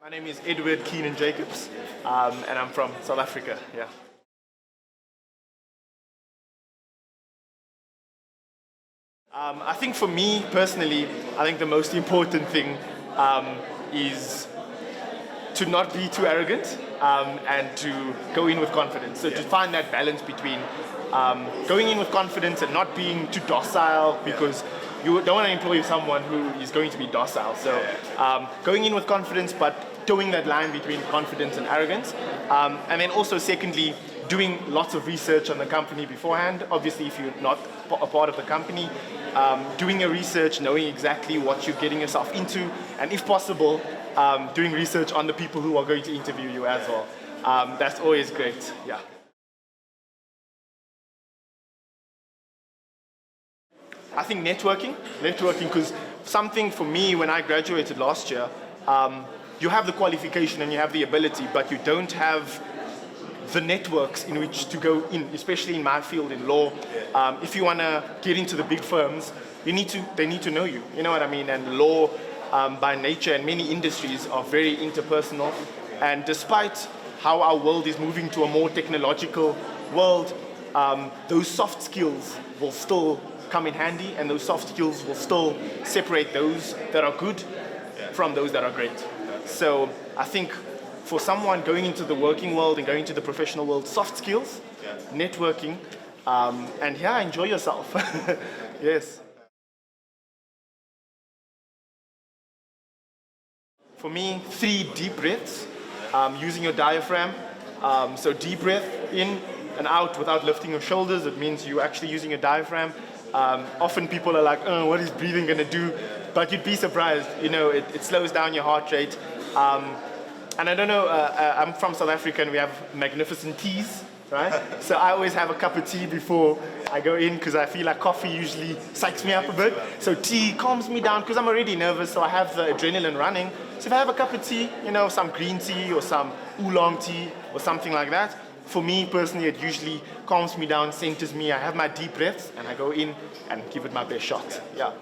My name is Keenan Jacobs, and I'm from South Africa. Yeah. I think for me personally, I think the most important thing is to not be too arrogant and to go in with confidence. So to find that balance between going in with confidence and not being too docile, because you don't want to employ someone who is going to be docile. So going in with confidence, but towing that line between confidence and arrogance. And then also secondly, doing lots of research on the company beforehand. Obviously, if you're not a part of the company, doing your research, knowing exactly what you're getting yourself into, and if possible, doing research on the people who are going to interview you as well. That's always great, yeah. I think networking, because something for me when I graduated last year, you have the qualification and you have the ability, but you don't have the networks in which to go in, especially in my field in law. If you want to get into the big firms, they need to know you. You know what I mean? And law, by nature, and many industries are very interpersonal. And despite how our world is moving to a more technological world, those soft skills will still come in handy, and those soft skills will still separate those that are good from those that are great. So I think for someone going into the working world and going into the professional world, soft skills, networking, and enjoy yourself. Yes. For me, 3 deep breaths, using your diaphragm. So deep breath in and out without lifting your shoulders. It means you're actually using your diaphragm. Often people are like, oh, what is breathing going to do? But you'd be surprised. You know, it slows down your heart rate. And I don't know, I'm from South Africa and we have magnificent teas, right? So I always have a cup of tea before I go in because I feel like coffee usually psychs me up a bit. So tea calms me down because I'm already nervous, so I have the adrenaline running. So if I have a cup of tea, you know, some green tea or some oolong tea or something like that, for me personally, it usually calms me down, centers me. I have my deep breaths and I go in and give it my best shot. Yeah.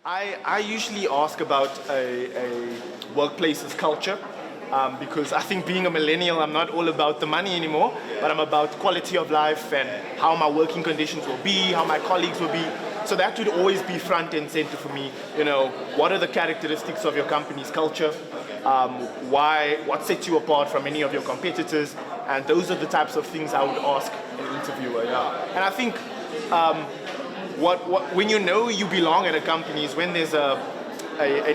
I usually ask about a workplace's culture because I think being a millennial, I'm not all about the money anymore, but I'm about quality of life and how my working conditions will be, how my colleagues will be. So that would always be front and center for me. You know, what are the characteristics of your company's culture? What sets you apart from any of your competitors? And those are the types of things I would ask an interviewer. Yeah. And I think when you know you belong at a company is when there's an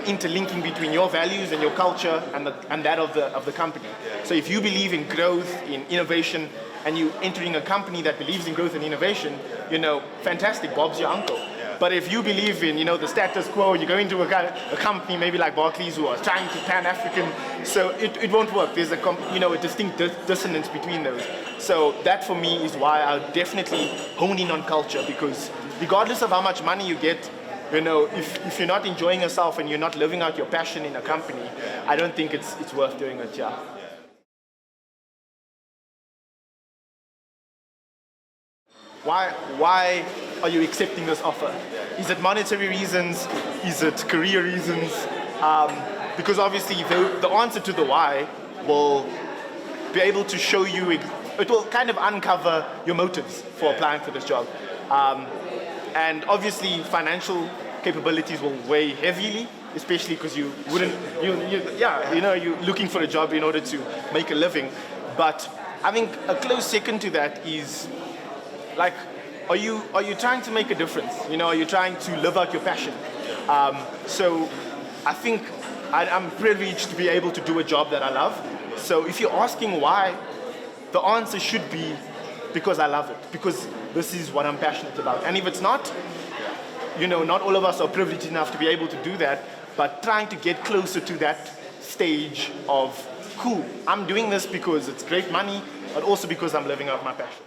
interlinking between your values and your culture and that of the company. So if you believe in growth, in innovation, and you entering a company that believes in growth and innovation, you know, fantastic, Bob's your uncle. But if you believe in, you know, the status quo, you go into a company maybe like Barclays who are trying to pan-African, so it won't work. There's a distinct dissonance between those. So that for me is why I'll definitely hone in on culture, because regardless of how much money you get, you know, if you're not enjoying yourself and you're not living out your passion in a company, I don't think it's worth doing it, yeah. Why are you accepting this offer? Is it monetary reasons? Is it career reasons? Because obviously the answer to the why will be able to show you, it will kind of uncover your motives for applying for this job. And obviously financial capabilities will weigh heavily, especially because you're looking for a job in order to make a living. But I think a close second to that is, like, are you trying to make a difference? You know, are you trying to live out your passion? So I think I'm privileged to be able to do a job that I love. So if you're asking why, the answer should be because I love it, because this is what I'm passionate about. And if it's not, you know, not all of us are privileged enough to be able to do that, but trying to get closer to that stage of, cool, I'm doing this because it's great money, but also because I'm living out my passion.